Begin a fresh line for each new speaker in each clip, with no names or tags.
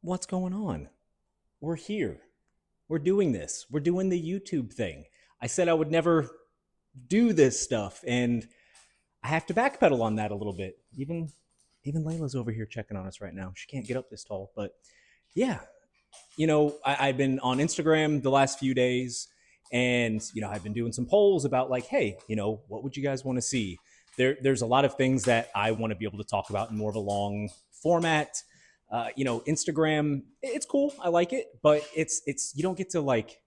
What's going on? We're here. We're doing this. We're doing the YouTube thing. I said I would never do this stuff, and I have to backpedal on that a little bit. Even Layla's over here checking on us right now. She can't get up this tall, but yeah, I've been on Instagram the last few days, and I've been doing some polls about like, hey, what would you guys want to see? There's a lot of things that I want to be able to talk about in more of a long format. Instagram, it's cool, I like it, but it's you don't get to like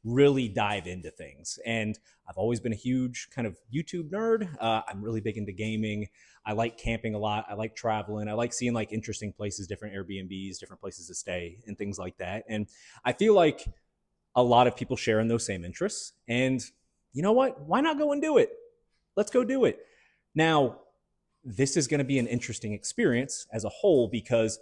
really dive into things. And I've always been a huge kind of YouTube nerd. I'm really big into gaming. I like camping a lot. I like traveling. I like seeing like interesting places, different Airbnbs, different places to stay, and things like that. And I feel like a lot of people share in those same interests. And you know what? Why not go and do it? Let's go do it. Now, this is going to be an interesting experience as a whole because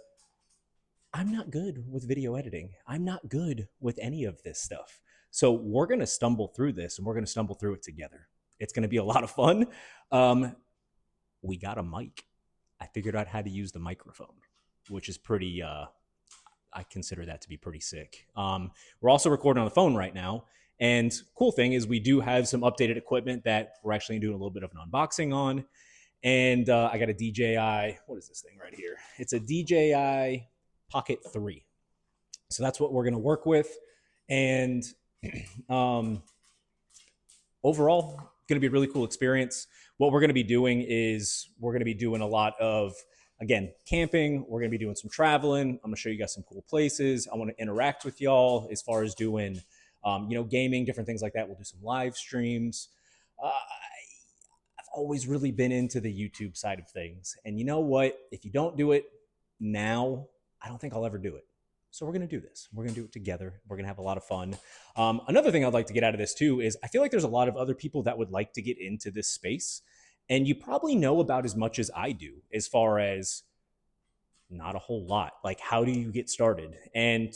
I'm not good with video editing. I'm not good with any of this stuff. So we're going to stumble through this and we're going to stumble through it together. It's going to be a lot of fun. We got a mic. I figured out how to use the microphone, which is pretty, I consider that to be pretty sick. We're also recording on the phone right now. And cool thing is we do have some updated equipment that we're actually doing a little bit of an unboxing on. And I got a DJI, what is this thing right here? It's a DJI Pocket 3. So that's what we're going to work with. And overall, going to be a really cool experience. What we're going to be doing is we're going to be doing a lot of, again, camping. We're going to be doing some traveling. I'm going to show you guys some cool places. I want to interact with y'all as far as doing, gaming, different things like that. We'll do some live streams. I've always really been into the YouTube side of things. And you know what? If you don't do it now, I don't think I'll ever do it. So we're going to do this. We're going to do it together. We're going to have a lot of fun. Another thing I'd like to get out of this too is I feel like there's a lot of other people that would like to get into this space. And you probably know about as much as I do, as far as not a whole lot. Like, how do you get started? And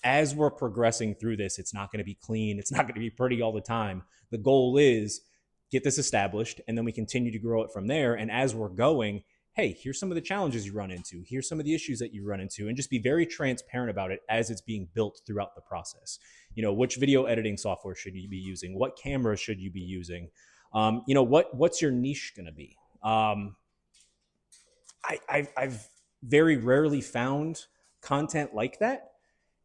as we're progressing through this, it's not going to be clean. It's not going to be pretty all the time. The goal is get this established, and then we continue to grow it from there. And as we're going, hey, here's some of the challenges you run into. Here's some of the issues that you run into, and just be very transparent about it as it's being built throughout the process. Which video editing software should you be using? What camera should you be using? What's your niche going to be? I've very rarely found content like that.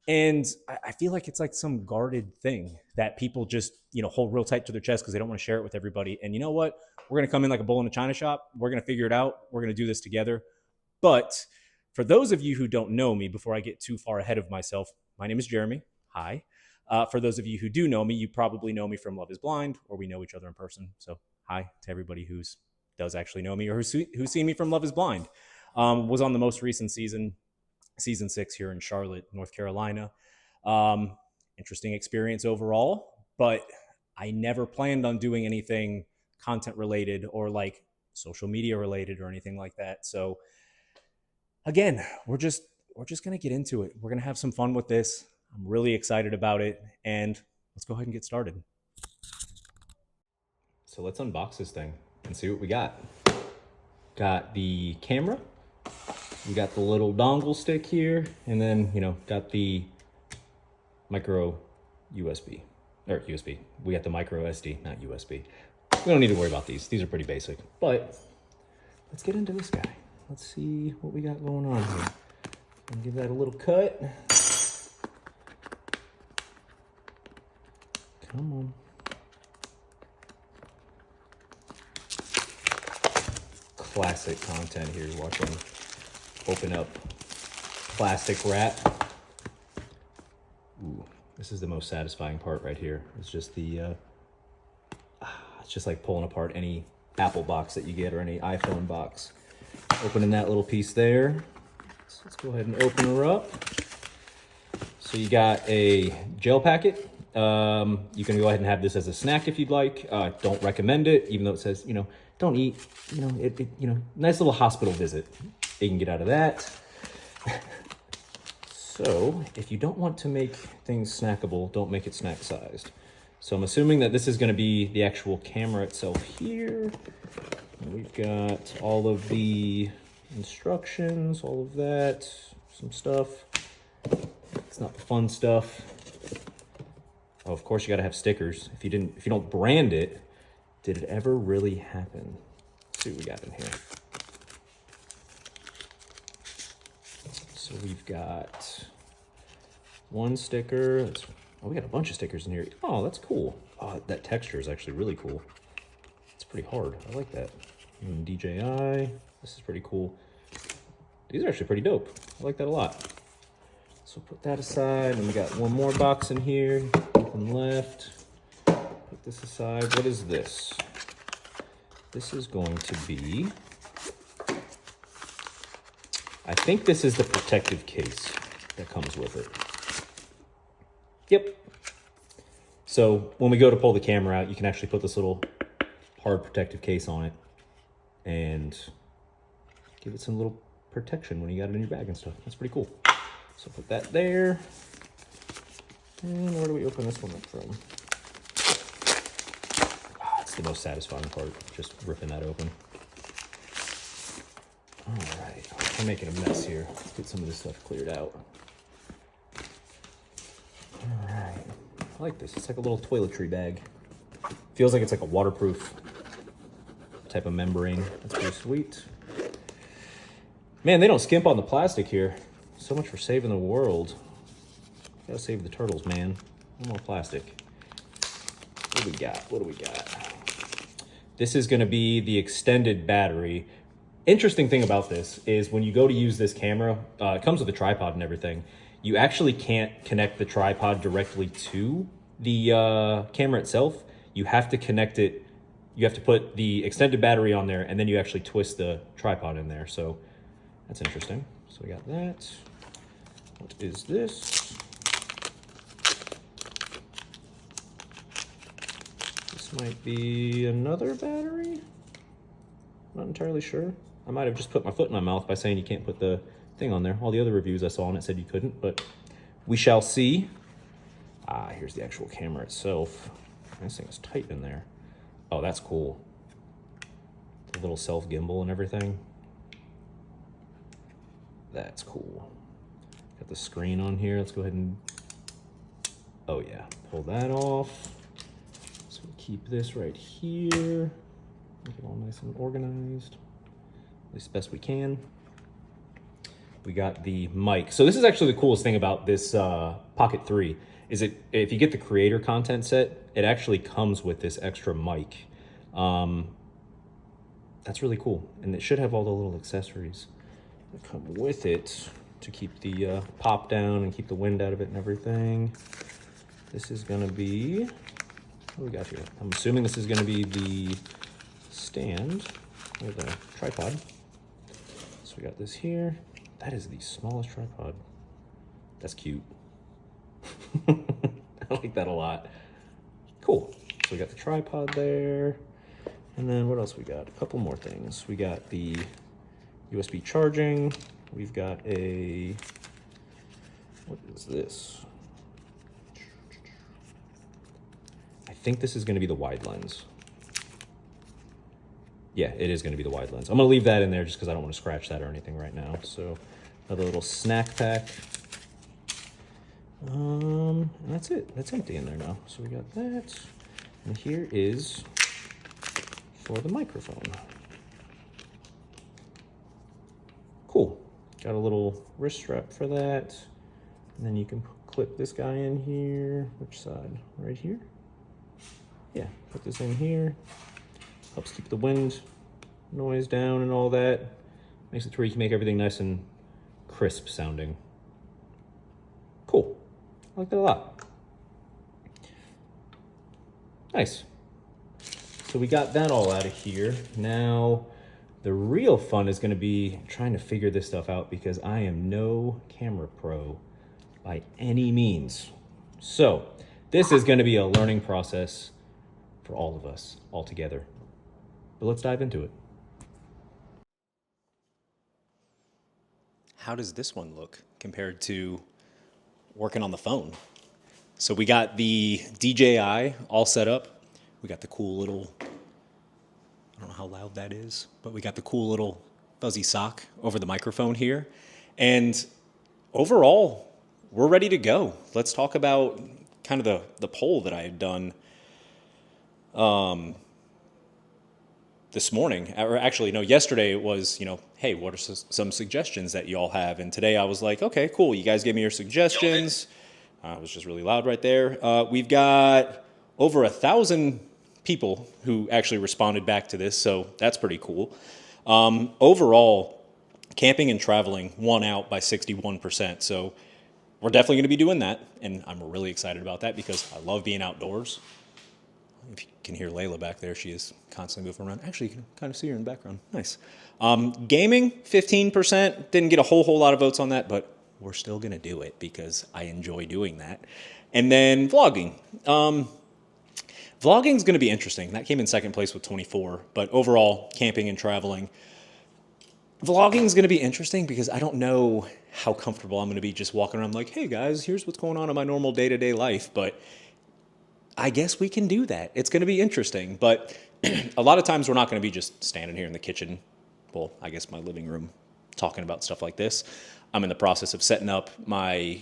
And I feel like it's like some guarded thing that people just, hold real tight to their chest because they don't want to share it with everybody. And you know what? We're going to come in like a bull in a china shop. We're going to figure it out. We're going to do this together. But for those of you who don't know me, before I get too far ahead of myself, my name is Jeremy. Hi. For those of you who do know me, you probably know me from Love is Blind, or we know each other in person. So hi to everybody who does actually know me or who's seen me from Love is Blind. Was on the most recent season 6 here in Charlotte, North Carolina. Interesting experience overall, but I never planned on doing anything content related or like social media related or anything like that. So again, we're just going to get into it. We're going to have some fun with this. I'm really excited about it, and let's go ahead and get started. So let's unbox this thing and see what we got. Got the camera. We got the little dongle stick here, and then, got the micro USB, or USB. We got the micro SD, not USB. We don't need to worry about these. These are pretty basic, but let's get into this guy. Let's see what we got going on here. And give that a little cut. Come on. Classic content here. Watching open up plastic wrap. Ooh, this is the most satisfying part right here. It's just it's just like pulling apart any Apple box that you get or any iPhone box. Opening that little piece there. So let's go ahead and open her up. So you got a gel packet. You can go ahead and have this as a snack if you'd like. Don't recommend it, even though it says, don't eat, nice little hospital visit you can get out of that. So if you don't want to make things snackable, don't make it snack sized. So I'm assuming that this is going to be the actual camera itself here. And we've got all of the instructions, all of that, some stuff.
It's not the fun stuff. Oh, of course you gotta have stickers. If you don't brand it, did it ever really happen? Let's see what we got in here. So we've got one sticker. Oh, we got a bunch of stickers in here. Oh, that's cool. Oh, that texture is actually really cool. It's pretty hard. I like that. And DJI. This is pretty cool. These are actually pretty dope. I like that a lot. So put that aside, and we got one more box in here. Nothing left. Put this aside. What is this? This is going to be, I think this is the protective case that comes with it. Yep. So when we go to pull the camera out, you can actually put this little hard protective case on it and give it some little protection when you got it in your bag and stuff. That's pretty cool. So put that there. And where do we open this one up from? It's the most satisfying part, just ripping that open. All right, I'm making a mess here. Let's get some of this stuff cleared out. All right, I like this. It's like a little toiletry bag. Feels like it's like a waterproof type of membrane. That's pretty sweet. Man, they don't skimp on the plastic here. So much for saving the world. Gotta save the turtles, man. No more plastic. What do we got? What do we got? This is gonna be the extended battery. Interesting thing about this is when you go to use this camera, it comes with a tripod and everything. You actually can't connect the tripod directly to the camera itself. You have to connect it. You have to put the extended battery on there, and then you actually twist the tripod in there. So that's interesting. So we got that. What is this? This might be another battery. Not entirely sure. I might have just put my foot in my mouth by saying you can't put the thing on there. All the other reviews I saw on it said you couldn't, but we shall see. Ah, here's the actual camera itself. This thing is tight in there. Oh, that's cool. The little self gimbal and everything. That's cool. Got the screen on here. Let's go ahead and, oh yeah, pull that off. So we keep this right here. Make it all nice and organized, at least best we can. We got the mic. So this is actually the coolest thing about this Pocket 3 is if you get the creator content set, it actually comes with this extra mic. That's really cool. And it should have all the little accessories that come with it to keep the pop down and keep the wind out of it and everything. This is gonna be, what do we got here? I'm assuming this is gonna be the stand with a tripod. So we got this here. That is the smallest tripod. That's cute. I like that a lot. Cool. So we got the tripod there. And then what else we got? A couple more things. We got the USB charging. We've got a, what is this? I think this is going to be the wide lens. Yeah, it is going to be the wide lens. I'm going to leave that in there just because I don't want to scratch that or anything right now. So another little snack pack. And that's it. That's empty in there now. So we got that. And here is for the microphone. Cool. Got a little wrist strap for that. And then you can clip this guy in here. Which side? Right here? Yeah, put this in here. Helps keep the wind noise down and all that. Makes it to where you can make everything nice and crisp sounding. Cool. I like that a lot. Nice. So we got that all out of here. Now, the real fun is gonna be trying to figure this stuff out because I am no camera pro by any means. So this is gonna be a learning process for all of us all together. But let's dive into it.
How does this one look compared to working on the phone? So we got the DJI all set up. We got the cool little, I don't know how loud that is, but we got the cool little fuzzy sock over the microphone here. And overall, we're ready to go. Let's talk about kind of the poll that I had done this morning. Or actually, no, yesterday it was, hey, what are some suggestions that you all have? And today I was like, okay, cool. You guys gave me your suggestions. It was just really loud right there. We've got over 1,000 people who actually responded back to this, so that's pretty cool. Overall, camping and traveling won out by 61%. So we're definitely going to be doing that, and I'm really excited about that because I love being outdoors. If you can hear Layla back there, she is constantly moving around. Actually, you can kind of see her in the background. Nice. Gaming, 15%. Didn't get a whole lot of votes on that, but we're still going to do it because I enjoy doing that. And then vlogging. Vlogging is going to be interesting. That came in second place with 24, but overall, camping and traveling. Vlogging is going to be interesting because I don't know how comfortable I'm going to be just walking around like, hey guys, here's what's going on in my normal day-to-day life, but I guess we can do that. It's going to be interesting, but a lot of times we're not going to be just standing here in the kitchen, well, I guess my living room, talking about stuff like this. I'm in the process of setting up my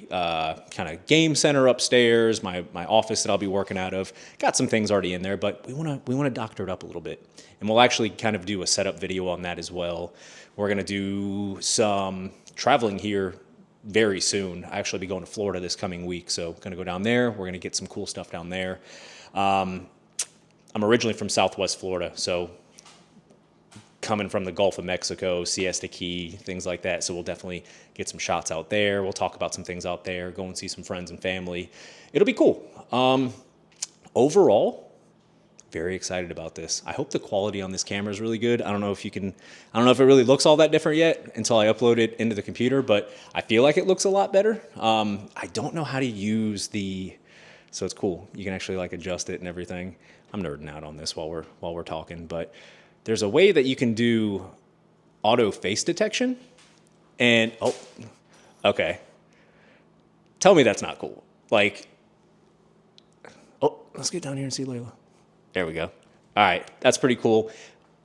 kind of game center upstairs, my office that I'll be working out of. Got some things already in there, but we want to doctor it up a little bit. And we'll actually kind of do a setup video on that as well. We're going to do some traveling here very soon. I actually be going to Florida this coming week, so going to go down there. We're going to get some cool stuff down there. I'm originally from Southwest Florida, so coming from the Gulf of Mexico, Siesta Key, things like that. So we'll definitely get some shots out there. We'll talk about some things out there, go and see some friends and family. It'll be cool. Overall, very excited about this. I hope the quality on this camera is really good. I don't know if it really looks all that different yet until I upload it into the computer, but I feel like it looks a lot better. I don't know how to use so it's cool. You can actually like adjust it and everything. I'm nerding out on this while we're talking, but there's a way that you can do auto face detection. And, okay. Tell me that's not cool. Like, let's get down here and see Layla. There we go. All right, that's pretty cool.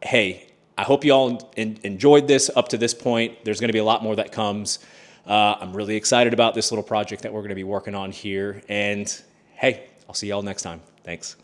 Hey, I hope you all enjoyed this up to this point. There's going to be a lot more that comes. I'm really excited about this little project that we're going to be working on here. And hey, I'll see y'all next time. Thanks.